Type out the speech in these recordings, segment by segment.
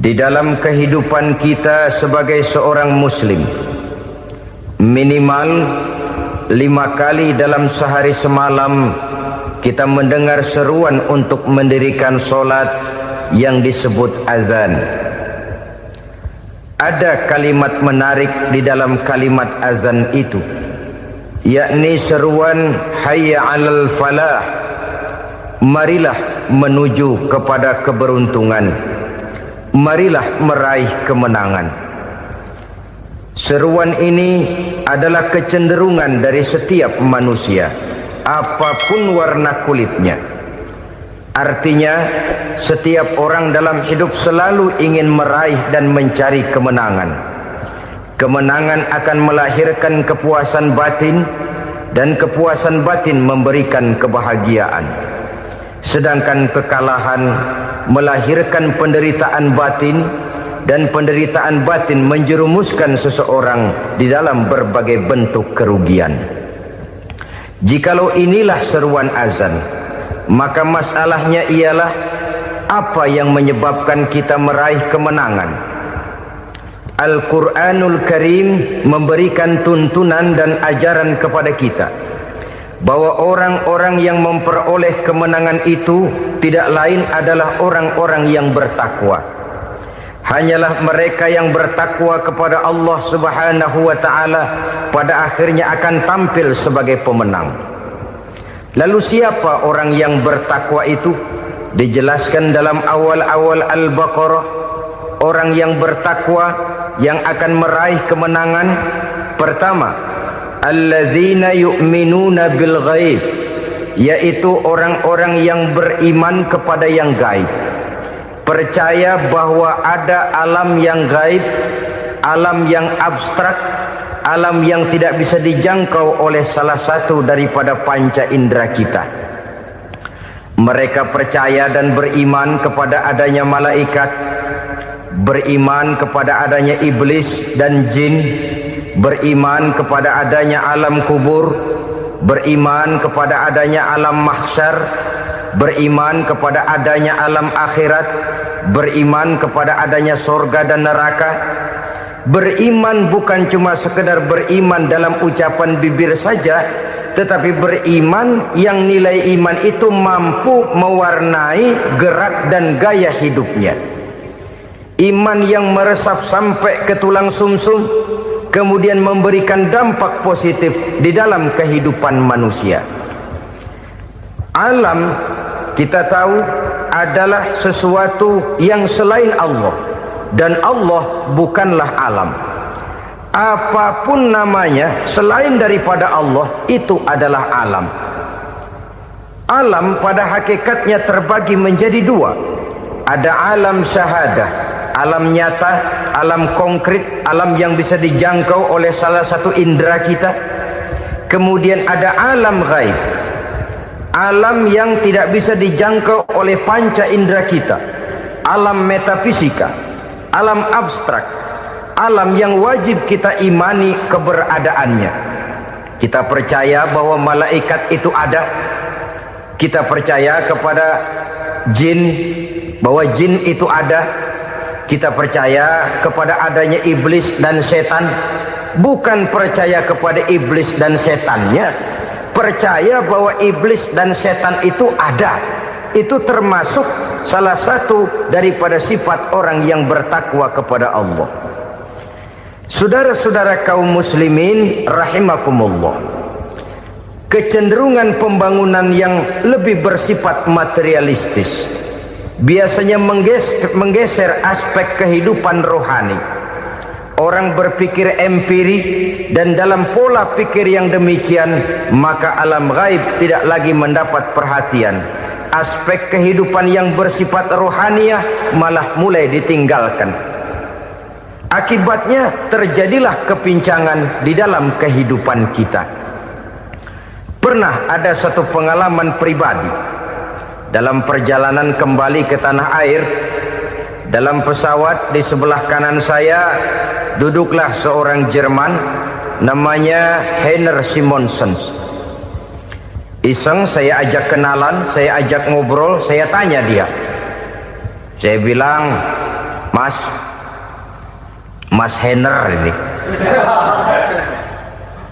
Di dalam kehidupan kita sebagai seorang muslim, minimal 5 kali dalam sehari semalam kita mendengar seruan untuk mendirikan solat yang disebut azan. Ada kalimat menarik di dalam kalimat azan itu, yakni seruan hayya 'alal falah, marilah menuju kepada keberuntungan, marilah meraih kemenangan. Seruan ini adalah kecenderungan dari setiap manusia, apapun warna kulitnya. Artinya, setiap orang dalam hidup selalu ingin meraih dan mencari kemenangan. Kemenangan akan melahirkan kepuasan batin, dan kepuasan batin memberikan kebahagiaan. Sedangkan kekalahan melahirkan penderitaan batin, dan penderitaan batin menjerumuskan seseorang di dalam berbagai bentuk kerugian. Jikalau inilah seruan azan, maka masalahnya ialah apa yang menyebabkan kita meraih kemenangan. Al-Quranul Karim memberikan tuntunan dan ajaran kepada kita bahwa orang-orang yang memperoleh kemenangan itu tidak lain adalah orang-orang yang bertakwa. Hanyalah mereka yang bertakwa kepada Allah Subhanahu wa ta'ala pada akhirnya akan tampil sebagai pemenang. Lalu siapa orang yang bertakwa itu? Dijelaskan dalam awal-awal Al-Baqarah, orang yang bertakwa yang akan meraih kemenangan. Pertama, allazina yu'minuna bil ghaib, yaitu orang-orang yang beriman kepada yang gaib, percaya bahwa ada alam yang gaib, alam yang abstrak, alam yang tidak bisa dijangkau oleh salah satu daripada panca indera kita. Mereka percaya dan beriman kepada adanya malaikat, beriman kepada adanya iblis dan jin, beriman kepada adanya alam kubur, beriman kepada adanya alam mahsyar, beriman kepada adanya alam akhirat, beriman kepada adanya surga dan neraka. Beriman bukan cuma sekedar beriman dalam ucapan bibir saja, tetapi beriman yang nilai iman itu mampu mewarnai gerak dan gaya hidupnya. Iman yang meresap sampai ke tulang sumsum, kemudian memberikan dampak positif di dalam kehidupan manusia. Alam, kita tahu, adalah sesuatu yang selain Allah, dan Allah bukanlah alam. Apapun namanya selain daripada Allah, itu adalah alam. Alam pada hakikatnya terbagi menjadi dua. Ada alam syahadah, alam nyata, alam konkret, alam yang bisa dijangkau oleh salah satu indera kita. Kemudian ada alam ghaib, alam yang tidak bisa dijangkau oleh panca indera kita, alam metafisika, alam abstrak, alam yang wajib kita imani keberadaannya. Kita percaya bahwa malaikat itu ada, kita percaya kepada jin, bahwa jin itu ada, kita percaya kepada adanya iblis dan setan. Bukan percaya kepada iblis dan setannya, percaya bahwa iblis dan setan itu ada. Itu termasuk salah satu daripada sifat orang yang bertakwa kepada Allah. Saudara-saudara kaum muslimin rahimakumullah, kecenderungan pembangunan yang lebih bersifat materialistis biasanya menggeser aspek kehidupan rohani. Orang berpikir empiri, dan dalam pola pikir yang demikian, maka alam gaib tidak lagi mendapat perhatian. Aspek kehidupan yang bersifat rohaniah malah mulai ditinggalkan. Akibatnya terjadilah kepincangan di dalam kehidupan kita. Pernah ada satu pengalaman pribadi dalam perjalanan kembali ke tanah air. Dalam pesawat di sebelah kanan saya duduklah seorang Jerman, namanya Heiner Simonsen. Iseng saya ajak kenalan, saya ajak ngobrol, saya tanya dia. Saya bilang, Mas Henner ini.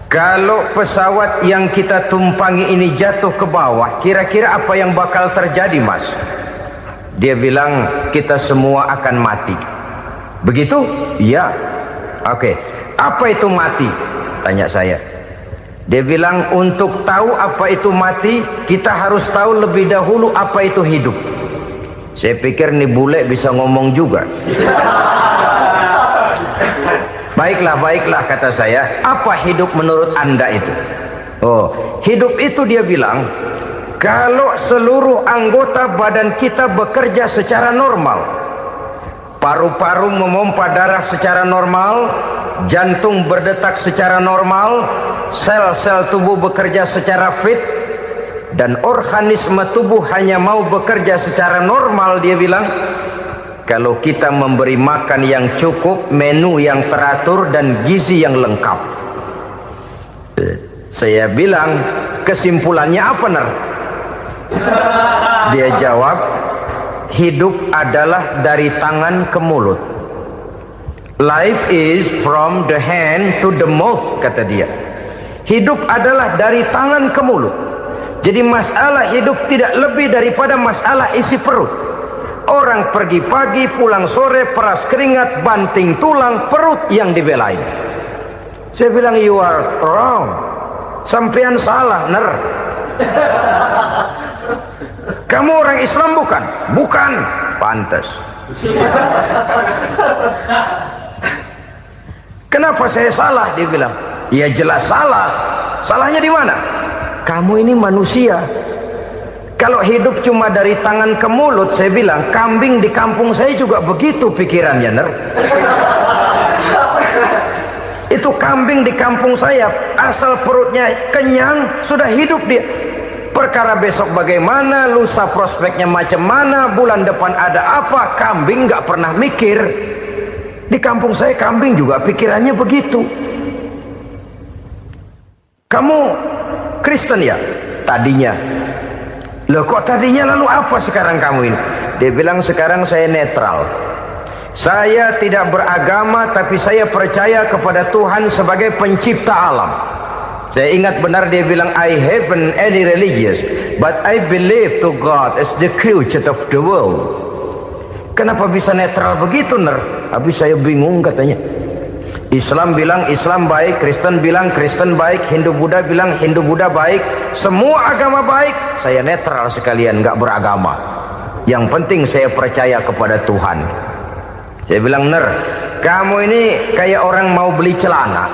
Kalau pesawat yang kita tumpangi ini jatuh ke bawah, kira-kira apa yang bakal terjadi, Mas? Dia bilang, kita semua akan mati. Begitu? Iya. Oke. Apa itu mati? Tanya saya. Dia bilang, untuk tahu apa itu mati, kita harus tahu lebih dahulu apa itu hidup. Saya pikir nih bule bisa ngomong juga. Baiklah kata saya. Apa hidup menurut Anda itu? Oh, hidup itu dia bilang, kalau seluruh anggota badan kita bekerja secara normal, paru-paru memompa darah secara normal, jantung berdetak secara normal, sel-sel tubuh bekerja secara fit, dan organisme tubuh hanya mau bekerja secara normal, dia bilang, kalau kita memberi makan yang cukup, menu yang teratur, dan gizi yang lengkap. Saya bilang, kesimpulannya apa, Ner? Dia jawab, hidup adalah dari tangan ke mulut. Life is from the hand to the mouth, kata dia. Hidup adalah dari tangan ke mulut. Jadi masalah hidup tidak lebih daripada masalah isi perut. Orang pergi pagi, pulang sore, peras keringat, banting tulang, perut yang dibelain. Saya bilang, you are wrong. Sampean salah, Ner. Kamu orang Islam bukan? Bukan. Pantas. Kenapa saya salah? Dia bilang, ya jelas salah. Salahnya di mana? Kamu ini manusia. Kalau hidup cuma dari tangan ke mulut, saya bilang, kambing di kampung saya juga begitu pikirannya, Ner. Itu kambing di kampung saya, asal perutnya kenyang, sudah hidup dia. Perkara besok bagaimana, lusa prospeknya macam mana, bulan depan ada apa, kambing nggak pernah mikir. Di kampung saya kambing juga pikirannya begitu. Kamu Kristen ya? Tadinya. Loh kok tadinya, lalu apa sekarang kamu ini? Dia bilang, sekarang saya netral. Saya tidak beragama, tapi saya percaya kepada Tuhan sebagai pencipta alam. Saya ingat benar dia bilang, I haven't any religious, but I believe to God as the creator of the world. Kenapa bisa netral begitu, Ner? Habis saya bingung katanya. Islam bilang Islam baik, Kristen bilang Kristen baik, Hindu Buddha bilang Hindu Buddha baik, semua agama baik. Saya netral sekalian, nggak beragama. Yang penting saya percaya kepada Tuhan. Saya bilang, Ner, kamu ini kayak orang mau beli celana,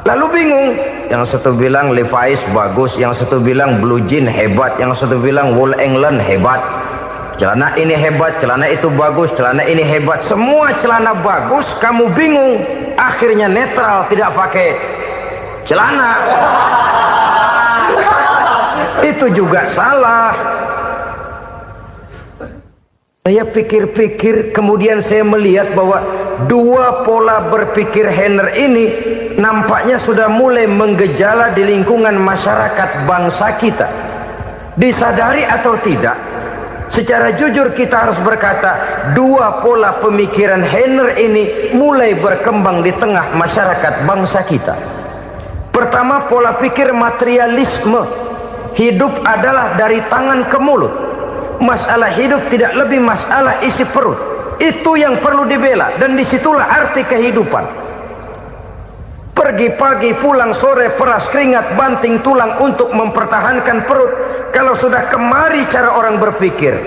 lalu bingung. Yang satu bilang Levi's bagus, yang satu bilang Blue Jean hebat, yang satu bilang Wool England hebat. Celana ini hebat, celana itu bagus, celana ini hebat. Semua celana bagus, kamu bingung. Akhirnya netral, tidak pakai celana. Itu juga salah. Saya pikir-pikir, kemudian saya melihat bahwa dua pola berpikir Henner ini nampaknya sudah mulai menggejala di lingkungan masyarakat bangsa kita. Disadari atau tidak, secara jujur kita harus berkata, dua pola pemikiran Henner ini mulai berkembang di tengah masyarakat bangsa kita. Pertama, pola pikir materialisme. Hidup adalah dari tangan ke mulut. Masalah hidup tidak lebih masalah isi perut. Itu yang perlu dibela, dan disitulah arti kehidupan. Pergi pagi, pulang sore, peras keringat, banting tulang untuk mempertahankan perut. Kalau sudah kemari cara orang berpikir,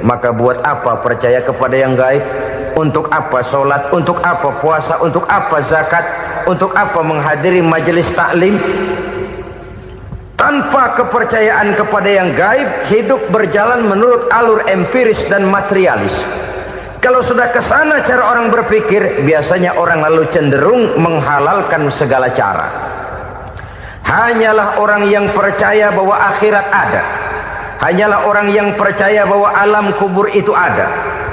maka buat apa percaya kepada yang gaib? Untuk apa sholat? Untuk apa puasa? Untuk apa zakat? Untuk apa menghadiri majelis taklim? Tanpa kepercayaan kepada yang gaib, hidup berjalan menurut alur empiris dan materialis. Kalau sudah ke sana cara orang berpikir, biasanya orang lalu cenderung menghalalkan segala cara. Hanyalah orang yang percaya bahwa akhirat ada. Hanyalah orang yang percaya bahwa alam kubur itu ada.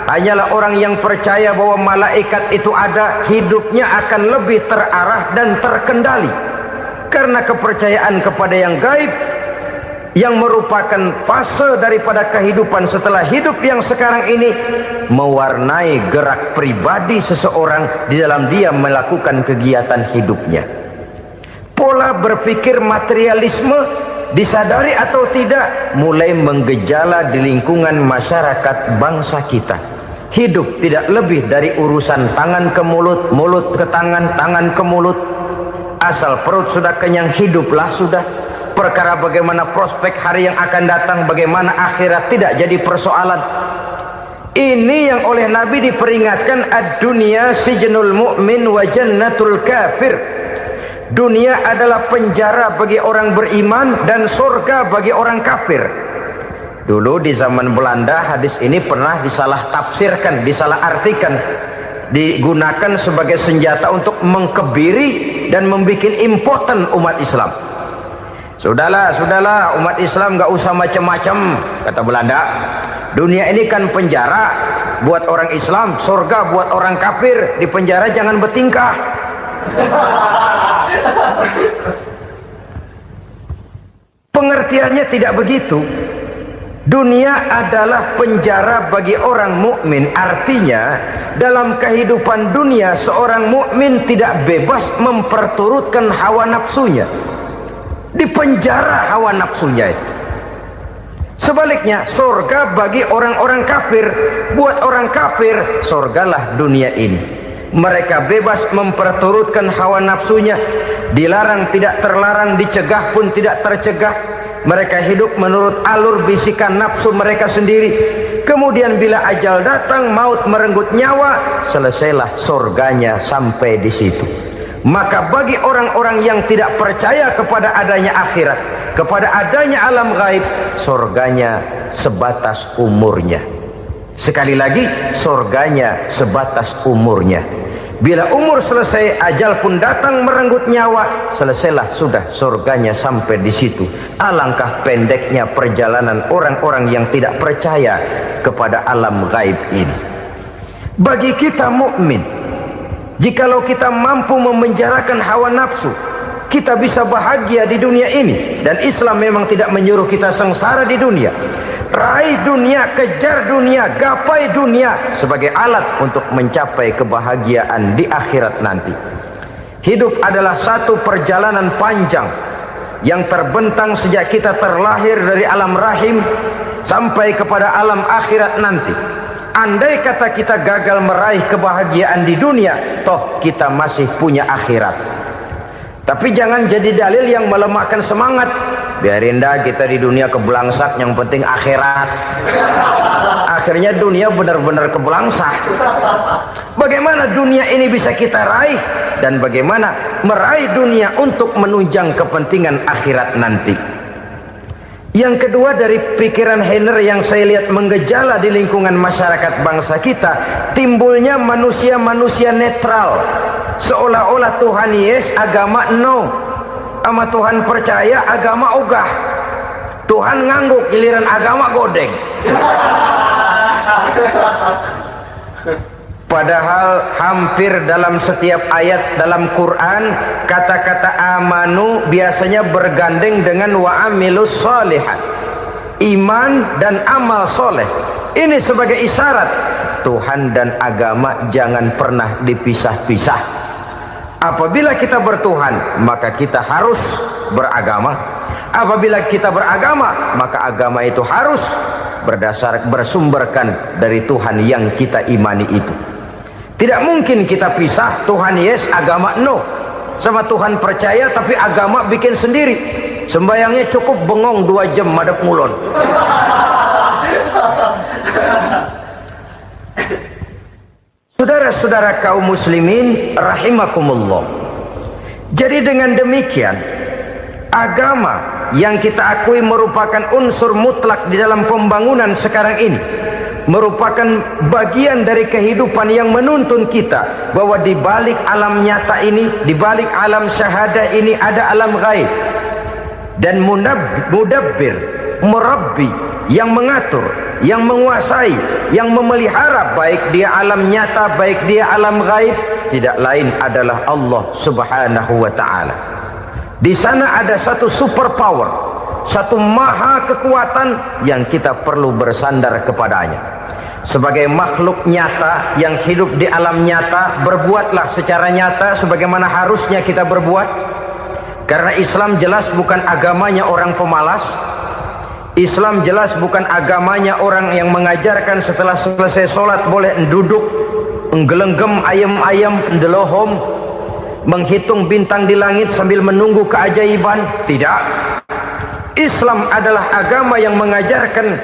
Hanyalah orang yang percaya bahwa malaikat itu ada, hidupnya akan lebih terarah dan terkendali. Karena kepercayaan kepada yang gaib yang merupakan fase daripada kehidupan setelah hidup yang sekarang ini, mewarnai gerak pribadi seseorang di dalam dia melakukan kegiatan hidupnya. Pola berpikir materialisme, disadari atau tidak, mulai menggejala di lingkungan masyarakat bangsa kita. Hidup tidak lebih dari urusan tangan ke mulut, mulut ke tangan, tangan ke mulut. Asal perut sudah kenyang, hiduplah sudah. Perkara bagaimana prospek hari yang akan datang, bagaimana akhirat, tidak jadi persoalan. Ini yang oleh Nabi diperingatkan, ad-dunya sijnul mu'min wa jannatul kafir. Dunia adalah penjara bagi orang beriman dan surga bagi orang kafir. Dulu di zaman Belanda hadis ini pernah disalah tafsirkan, disalah artikan, digunakan sebagai senjata untuk mengkebiri dan membuat impoten umat Islam. Sudahlah umat Islam gak usah macam-macam, kata Belanda. Dunia ini kan penjara buat orang Islam, surga buat orang kafir. Di penjara jangan bertingkah. Pengertiannya tidak begitu. Dunia adalah penjara bagi orang mukmin. Artinya dalam kehidupan dunia seorang mukmin tidak bebas memperturutkan hawa nafsunya. Di penjara hawa nafsunya itu. Sebaliknya surga bagi orang-orang kafir. Buat orang kafir surgalah dunia ini. Mereka bebas memperturutkan hawa nafsunya. Dilarang tidak terlarang, dicegah pun tidak tercegah. Mereka hidup menurut alur bisikan nafsu mereka sendiri. Kemudian bila ajal datang, maut merenggut nyawa, selesailah surganya sampai di situ. Maka bagi orang-orang yang tidak percaya kepada adanya akhirat, kepada adanya alam gaib, surganya sebatas umurnya. Sekali lagi, surganya sebatas umurnya. Bila umur selesai, ajal pun datang merenggut nyawa, selesailah sudah surganya sampai di situ. Alangkah pendeknya perjalanan orang-orang yang tidak percaya kepada alam gaib ini. Bagi kita mukmin, jikalau kita mampu memenjarakan hawa nafsu, kita bisa bahagia di dunia ini. Dan Islam memang tidak menyuruh kita sengsara di dunia. Raih dunia, kejar dunia, gapai dunia sebagai alat untuk mencapai kebahagiaan di akhirat nanti. Hidup adalah satu perjalanan panjang yang terbentang sejak kita terlahir dari alam rahim sampai kepada alam akhirat nanti. Andai kata kita gagal meraih kebahagiaan di dunia, toh kita masih punya akhirat. Tapi jangan jadi dalil yang melemahkan semangat. Biarin dah kita di dunia kebelangsak, yang penting akhirat. Akhirnya dunia benar-benar kebelangsak. Bagaimana dunia ini bisa kita raih, dan bagaimana meraih dunia untuk menunjang kepentingan akhirat nanti. Yang kedua, dari pikiran Heiner yang saya lihat menggejala di lingkungan masyarakat bangsa kita, timbulnya manusia-manusia netral. Seolah-olah Tuhan yes, agama no. Sama Tuhan percaya, agama ogah. Tuhan ngangguk, giliran agama godeng. Padahal hampir dalam setiap ayat dalam Quran, kata-kata amanu biasanya bergandeng dengan wa amilus sholihat. Iman dan amal soleh. Ini sebagai isyarat Tuhan dan agama jangan pernah dipisah-pisah. Apabila kita bertuhan, maka kita harus beragama. Apabila kita beragama, maka agama itu harus bersumberkan dari Tuhan yang kita imani itu. Tidak mungkin kita pisah, Tuhan yes, agama no. Sama Tuhan percaya tapi agama bikin sendiri. Sembayangnya cukup bengong 2 jam madep ngulon. Saudara-saudara kaum muslimin rahimakumullah. Jadi dengan demikian, agama yang kita akui merupakan unsur mutlak di dalam pembangunan sekarang ini, merupakan bagian dari kehidupan yang menuntun kita bahwa di balik alam nyata ini, di balik alam syahadah ini ada alam gaib. Dan mudabbir, murabbi, yang mengatur, yang menguasai, yang memelihara baik dia alam nyata, baik dia alam gaib, tidak lain adalah Allah Subhanahu wa ta'ala. Di sana ada satu super power, satu maha kekuatan yang kita perlu bersandar kepadanya. Sebagai makhluk nyata yang hidup di alam nyata, berbuatlah secara nyata sebagaimana harusnya kita berbuat. Karena Islam jelas bukan agamanya orang pemalas. Islam jelas bukan agamanya orang yang mengajarkan setelah selesai sholat boleh duduk, nggelenggem ayam-ayam, ndelohom, menghitung bintang di langit sambil menunggu keajaiban. Tidak. Islam adalah agama yang mengajarkan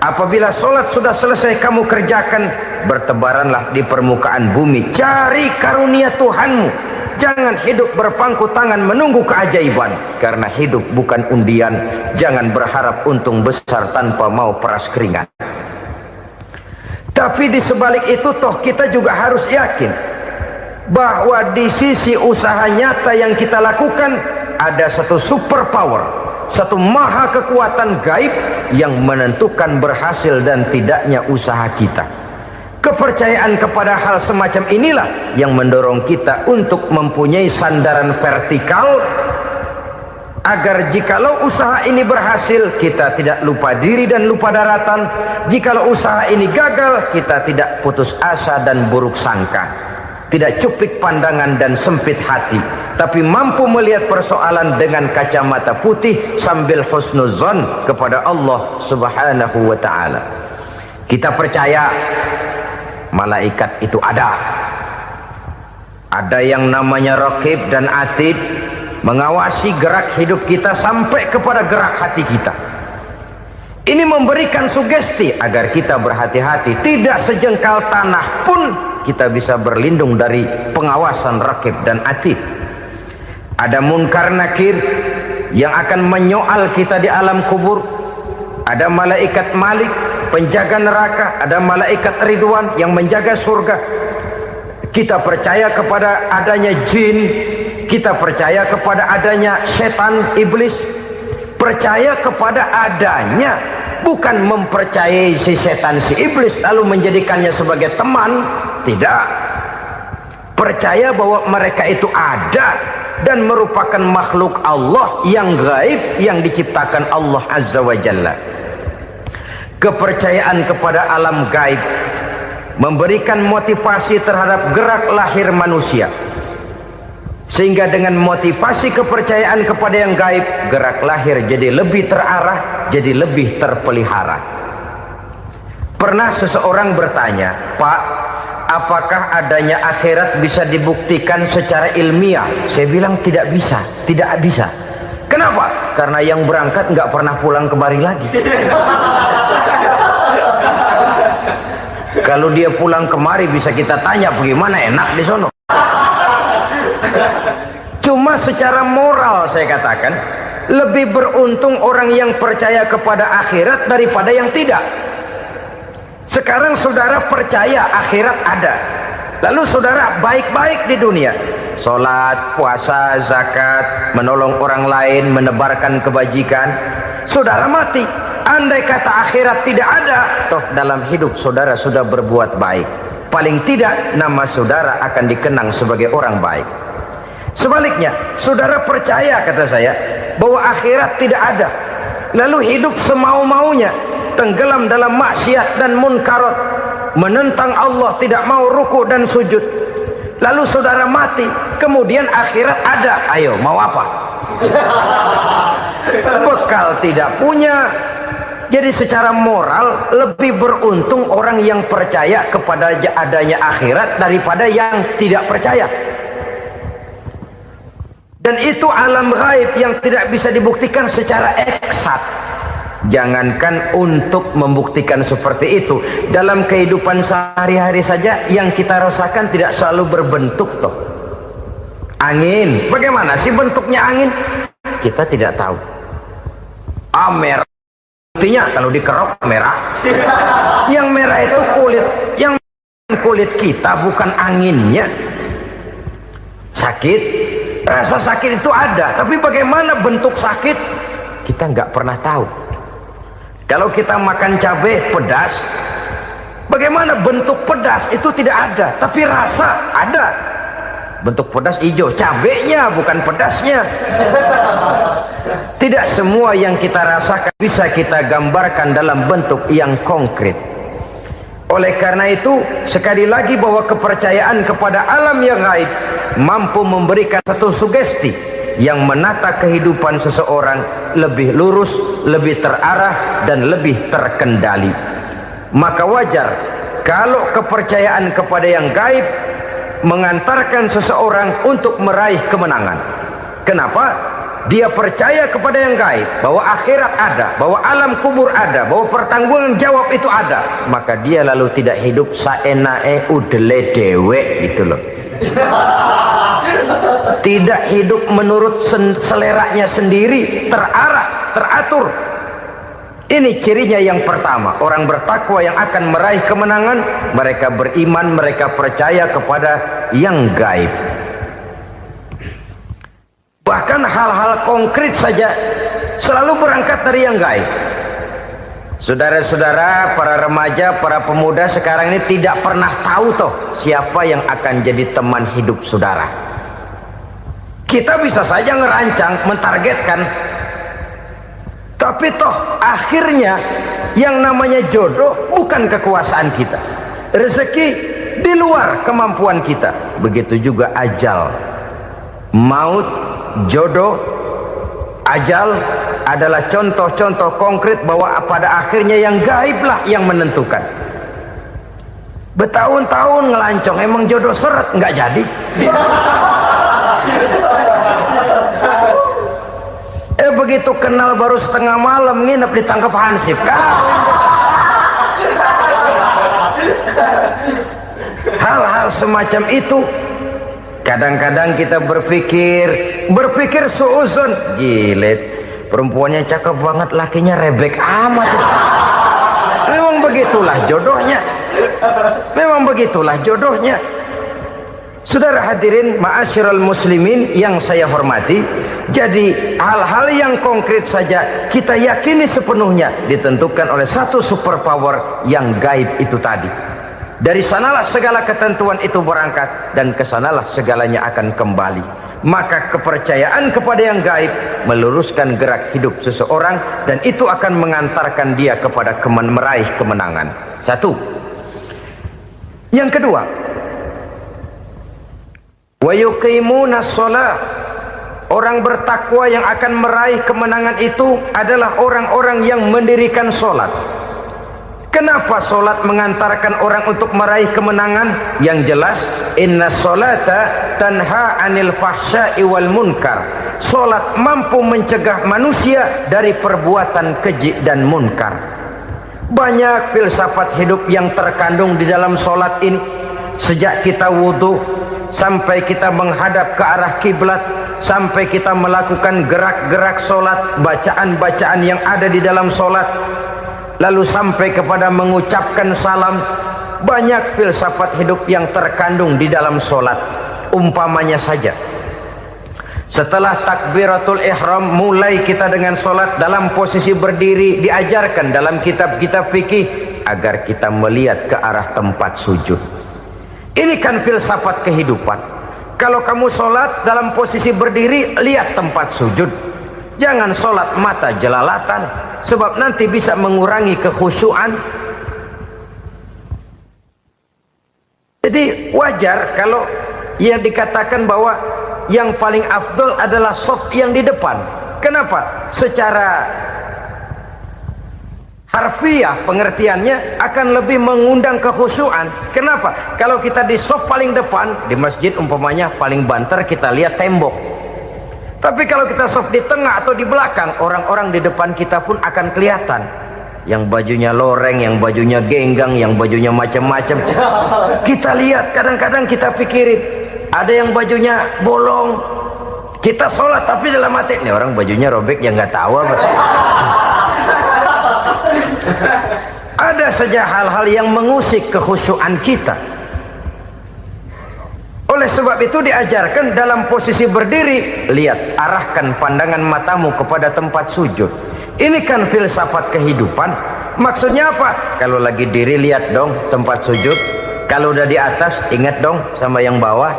apabila sholat sudah selesai kamu kerjakan, bertebaranlah di permukaan bumi, cari karunia Tuhanmu. Jangan hidup berpangku tangan menunggu keajaiban. Karena hidup bukan undian. Jangan berharap untung besar tanpa mau peras keringat. Tapi di sebalik itu toh kita juga harus yakin bahwa di sisi usaha nyata yang kita lakukan ada satu super power, satu maha kekuatan gaib yang menentukan berhasil dan tidaknya usaha kita. Kepercayaan kepada hal semacam inilah yang mendorong kita untuk mempunyai sandaran vertikal, agar jikalau usaha ini berhasil kita tidak lupa diri dan lupa daratan. Jikalau usaha ini gagal kita tidak putus asa dan buruk sangka, tidak cupik pandangan dan sempit hati, tapi mampu melihat persoalan dengan kacamata putih sambil husnuzon kepada Allah Subhanahu wa ta'ala. Kita percaya malaikat itu ada yang namanya Raqib dan Atid, mengawasi gerak hidup kita sampai kepada gerak hati kita. Ini memberikan sugesti agar kita berhati-hati, tidak sejengkal tanah pun kita bisa berlindung dari pengawasan Raqib dan Atid. Ada Munkar Nakir yang akan menyoal kita di alam kubur. Ada malaikat Malik penjaga neraka, ada malaikat Ridwan yang menjaga surga. Kita percaya kepada adanya jin, kita percaya kepada adanya setan, iblis. Percaya kepada adanya, bukan mempercayai si setan, si iblis lalu menjadikannya sebagai teman. Tidak. Percaya bahwa mereka itu ada dan merupakan makhluk Allah yang gaib yang diciptakan Allah Azza wa Jalla. Kepercayaan kepada alam gaib memberikan motivasi terhadap gerak lahir manusia, sehingga dengan motivasi kepercayaan kepada yang gaib, gerak lahir jadi lebih terarah, jadi lebih terpelihara. Pernah seseorang bertanya, "Pak, apakah adanya akhirat bisa dibuktikan secara ilmiah?" Saya bilang tidak bisa, tidak bisa. Kenapa? Karena yang berangkat nggak pernah pulang kemari lagi. Kalau dia pulang kemari bisa kita tanya bagaimana enak di sono. Cuma secara moral saya katakan, lebih beruntung orang yang percaya kepada akhirat daripada yang tidak. Sekarang saudara percaya akhirat ada, lalu saudara baik-baik di dunia, sholat, puasa, zakat, menolong orang lain, menebarkan kebajikan. Saudara mati, andai kata akhirat tidak ada, toh dalam hidup saudara sudah berbuat baik, paling tidak nama saudara akan dikenang sebagai orang baik. Sebaliknya, saudara percaya, kata saya, bahwa akhirat tidak ada, lalu hidup semau-maunya, tenggelam dalam maksiat dan munkarat, menentang Allah, tidak mau ruku dan sujud, lalu saudara mati, kemudian akhirat ada, ayo mau apa? Bekal tidak punya. Jadi secara moral lebih beruntung orang yang percaya kepada adanya akhirat daripada yang tidak percaya. Dan itu alam gaib yang tidak bisa dibuktikan secara eksat. Jangankan untuk membuktikan seperti itu, dalam kehidupan sehari-hari saja yang kita rasakan tidak selalu berbentuk toh. Angin, bagaimana sih bentuknya angin? Kita tidak tahu. Merah, buktinya kalau dikerok merah. Yang merah itu kulit, yang kulit kita bukan anginnya. Sakit, rasa sakit itu ada, tapi bagaimana bentuk sakit kita nggak pernah tahu. Kalau kita makan cabai pedas, bagaimana bentuk pedas itu tidak ada, tapi rasa ada. Bentuk pedas hijau, cabenya bukan pedasnya. Tidak semua yang kita rasakan bisa kita gambarkan dalam bentuk yang konkret. Oleh karena itu, sekali lagi bahwa kepercayaan kepada alam yang gaib mampu memberikan satu sugesti yang menata kehidupan seseorang lebih lurus, lebih terarah, dan lebih terkendali. Maka wajar kalau kepercayaan kepada yang gaib mengantarkan seseorang untuk meraih kemenangan. Kenapa? Dia percaya kepada yang gaib, bahwa akhirat ada, bahwa alam kubur ada, bahwa pertanggungan jawab itu ada. Maka dia lalu tidak hidup saenae udele dewe gitu loh. Tidak hidup menurut seleranya sendiri, terarah, teratur. Ini cirinya yang pertama. Orang bertakwa yang akan meraih kemenangan, mereka beriman, mereka percaya kepada yang gaib. Bahkan hal-hal konkret saja selalu berangkat dari yang gaib. Saudara-saudara, para remaja, para pemuda sekarang ini tidak pernah tahu toh siapa yang akan jadi teman hidup saudara. Kita bisa saja ngerancang, mentargetkan, tapi toh akhirnya yang namanya jodoh bukan kekuasaan kita. Rezeki di luar kemampuan kita. Begitu juga ajal. Maut, jodoh, ajal adalah contoh-contoh konkret bahwa pada akhirnya yang gaiblah yang menentukan. Bertahun-tahun ngelancong, emang jodoh seret, nggak jadi. Begitu kenal baru setengah malam nginep ditangkap hansip kan. Hal-hal semacam itu kadang-kadang kita berpikir suuzon, gilet, perempuannya cakep banget, lakinya rebek amat. Memang begitulah jodohnya. Memang begitulah jodohnya. Saudara hadirin ma'asyiral muslimin yang saya hormati, jadi hal-hal yang konkret saja kita yakini sepenuhnya ditentukan oleh satu superpower yang gaib itu tadi. Dari sanalah segala ketentuan itu berangkat dan kesanalah segalanya akan kembali. Maka kepercayaan kepada yang gaib meluruskan gerak hidup seseorang dan itu akan mengantarkan dia kepada meraih kemenangan. Satu. Yang kedua, wa yuqimuna shalah. Orang bertakwa yang akan meraih kemenangan itu adalah orang-orang yang mendirikan sholat. Kenapa sholat mengantarkan orang untuk meraih kemenangan? Yang jelas, inna sholata tanha anil fahsya'i wal munkar. Sholat mampu mencegah manusia dari perbuatan keji dan munkar. Banyak filsafat hidup yang terkandung di dalam sholat ini. Sejak kita wudhu sampai kita menghadap ke arah kiblat, sampai kita melakukan gerak-gerak sholat, bacaan-bacaan yang ada di dalam sholat, lalu sampai kepada mengucapkan salam. Banyak filsafat hidup yang terkandung di dalam sholat. Umpamanya saja, setelah takbiratul ihram mulai kita dengan sholat dalam posisi berdiri, diajarkan dalam kitab-kitab fikih agar kita melihat ke arah tempat sujud. Ini kan filsafat kehidupan. Kalau kamu sholat dalam posisi berdiri, lihat tempat sujud. Jangan sholat mata jelalatan, sebab nanti bisa mengurangi kekhusyuan. Jadi wajar kalau yang dikatakan bahwa yang paling afdol adalah shaf yang di depan. Kenapa? Secara harfiah pengertiannya akan lebih mengundang kekhusyuan. Kenapa? Kalau kita di shaf paling depan di masjid umpamanya paling banter kita lihat tembok. Tapi kalau kita shaf di tengah atau di belakang, orang-orang di depan kita pun akan kelihatan. Yang bajunya loreng, yang bajunya genggang, yang bajunya macam-macam. Kita lihat, kadang-kadang kita pikirin, ada yang bajunya bolong. Kita sholat tapi dalam hati, nih orang bajunya robek yang nggak tahu apa. Ada saja hal-hal yang mengusik kekhusyuan kita. Oleh sebab itu diajarkan dalam posisi berdiri, lihat, arahkan pandangan matamu kepada tempat sujud. Ini kan filsafat kehidupan. Maksudnya apa? Kalau lagi diri lihat dong tempat sujud. Kalau udah di atas ingat dong sama yang bawah.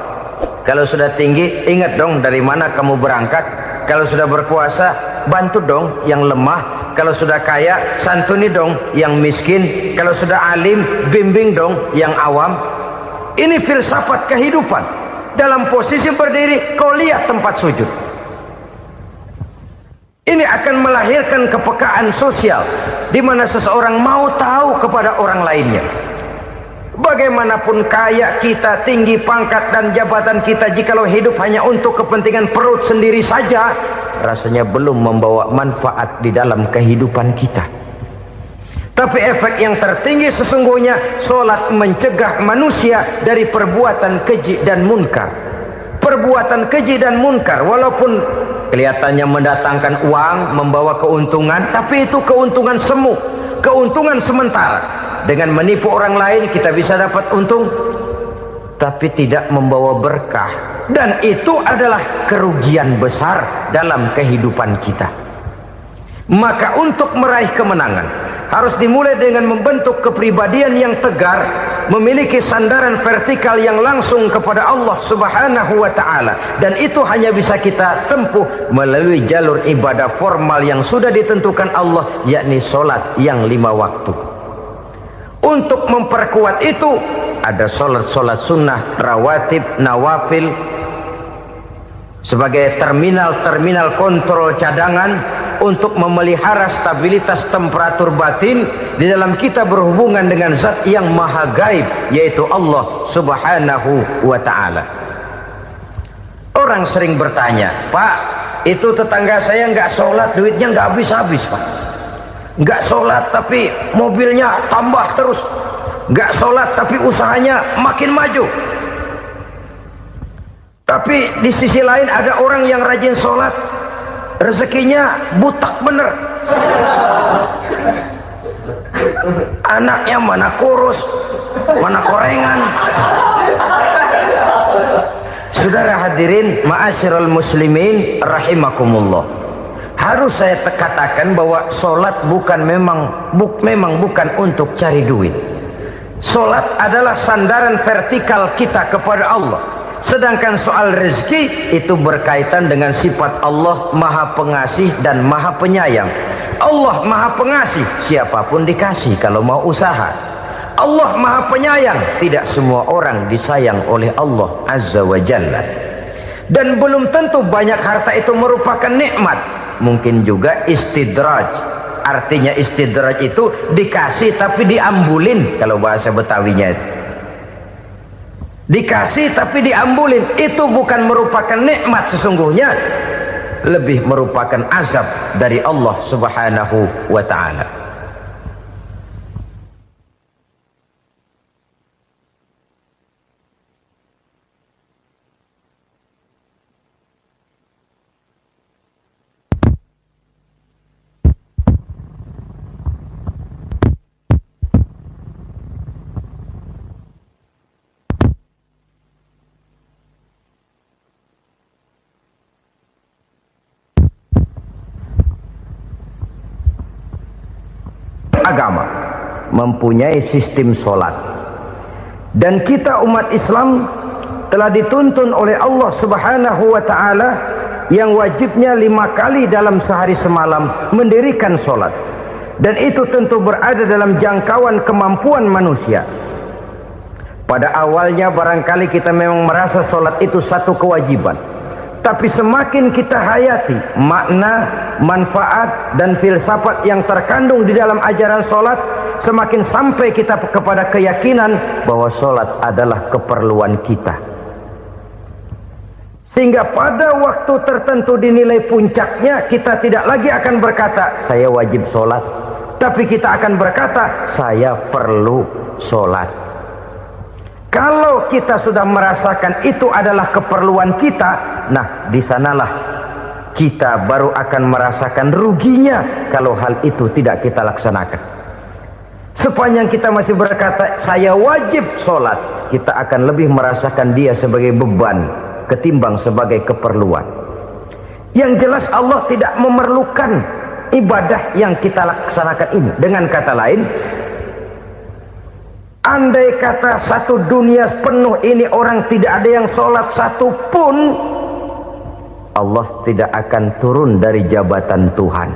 Kalau sudah tinggi, ingat dong dari mana kamu berangkat. Kalau sudah berkuasa, bantu dong yang lemah. Kalau sudah kaya, santuni dong yang miskin. Kalau sudah alim, bimbing dong yang awam. Ini filsafat kehidupan. Dalam posisi berdiri, kau lihat tempat sujud. Ini akan melahirkan kepekaan sosial, di mana seseorang mau tahu kepada orang lainnya. Bagaimanapun kaya kita, tinggi pangkat dan jabatan kita, jikalau hidup hanya untuk kepentingan perut sendiri saja, rasanya belum membawa manfaat di dalam kehidupan kita. Tapi efek yang tertinggi sesungguhnya, solat mencegah manusia dari perbuatan keji dan munkar. Perbuatan keji dan munkar, walaupun kelihatannya mendatangkan uang, membawa keuntungan, tapi itu keuntungan semu, keuntungan sementara. Dengan menipu orang lain kita bisa dapat untung, tapi tidak membawa berkah, dan itu adalah kerugian besar dalam kehidupan kita. Maka untuk meraih kemenangan harus dimulai dengan membentuk kepribadian yang tegar, memiliki sandaran vertikal yang langsung kepada Allah Subhanahu wa ta'ala, dan itu hanya bisa kita tempuh melalui jalur ibadah formal yang sudah ditentukan Allah, yakni solat yang 5 waktu. Untuk memperkuat itu ada solat-solat sunnah, rawatib, nawafil sebagai terminal kontrol cadangan untuk memelihara stabilitas temperatur batin di dalam kita berhubungan dengan zat yang maha gaib, yaitu Allah Subhanahu wa ta'ala. Orang sering bertanya, Pak, itu tetangga saya nggak sholat, duitnya nggak habis-habis, Pak. Nggak sholat tapi mobilnya tambah terus. Nggak sholat tapi usahanya makin maju. Tapi di sisi lain ada orang yang rajin sholat, rezekinya butak bener. Anaknya mana kurus, mana korengan. Saudara hadirin ma'asyiral muslimin rahimakumullah. Harus saya katakan bahwa solat memang bukan untuk cari duit. Solat adalah sandaran vertikal kita kepada Allah. Sedangkan soal rezeki itu berkaitan dengan sifat Allah maha pengasih dan maha penyayang. Allah maha pengasih, siapapun dikasih kalau mau usaha. Allah maha penyayang, tidak semua orang disayang oleh Allah Azza wa Jalla. Dan belum tentu banyak harta itu merupakan nikmat. Mungkin juga istidraj. Artinya istidraj itu dikasih tapi diambulin, kalau bahasa Betawinya itu. Dikasih tapi diambulin, itu bukan merupakan nikmat sesungguhnya, lebih merupakan azab dari Allah Subhanahu wa ta'ala. Agama mempunyai sistem solat, dan kita umat Islam telah dituntun oleh Allah Subhanahu wa ta'ala yang wajibnya 5 kali dalam sehari semalam mendirikan solat, dan itu tentu berada dalam jangkauan kemampuan manusia. Pada awalnya barangkali kita memang merasa solat itu satu kewajiban, tapi semakin kita hayati makna, manfaat dan filsafat yang terkandung di dalam ajaran solat, semakin sampai kita kepada keyakinan bahwa solat adalah keperluan kita. Sehingga pada waktu tertentu dinilai puncaknya, kita tidak lagi akan berkata saya wajib solat, tapi kita akan berkata saya perlu solat. Kalau kita sudah merasakan itu adalah keperluan kita, nah di sanalah kita baru akan merasakan ruginya kalau hal itu tidak kita laksanakan. Sepanjang kita masih berkata saya wajib sholat, kita akan lebih merasakan dia sebagai beban ketimbang sebagai keperluan. Yang jelas Allah tidak memerlukan ibadah yang kita laksanakan ini. Dengan kata lain, Andai kata satu dunia penuh ini orang tidak ada yang sholat satu pun, Allah tidak akan turun dari jabatan Tuhan.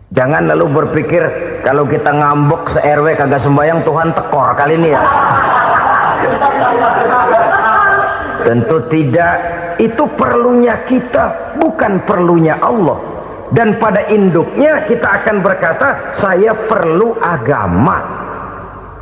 Jangan lalu berpikir kalau kita ngambek se-RW kagak sembahyang Tuhan tekor kali ini ya. Tentu tidak. Itu perlunya kita, bukan perlunya Allah. Dan pada induknya kita akan berkata, saya perlu agama.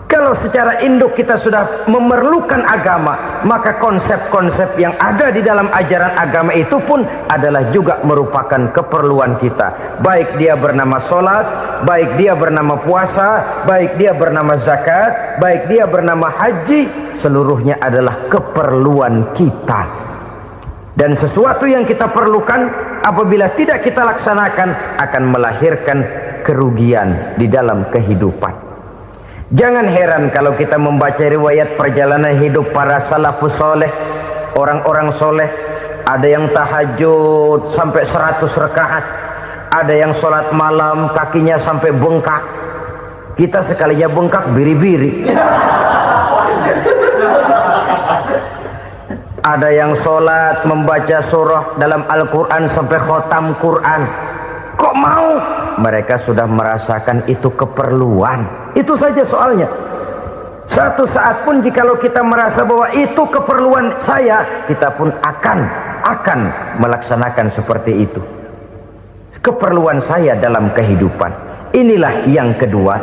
Kalau secara induk kita sudah memerlukan agama, maka konsep-konsep yang ada di dalam ajaran agama itu pun adalah juga merupakan keperluan kita. Baik dia bernama sholat, baik dia bernama puasa, baik dia bernama zakat, baik dia bernama haji, seluruhnya adalah keperluan kita. Dan sesuatu yang kita perlukan apabila tidak kita laksanakan akan melahirkan kerugian di dalam kehidupan. Jangan heran kalau kita membaca riwayat perjalanan hidup para salafus soleh, orang-orang soleh. Ada yang tahajud sampai 100 rakaat, ada yang sholat malam kakinya sampai bengkak. Kita sekalinya bengkak biri-biri. Ada yang sholat membaca surah dalam Al-Quran sampai khotam Quran. Kok mau? Mereka sudah merasakan itu keperluan. Itu saja soalnya. Satu saat pun jikalau kita merasa bahwa itu keperluan saya, kita pun akan melaksanakan seperti itu. Keperluan saya dalam kehidupan. Inilah yang kedua.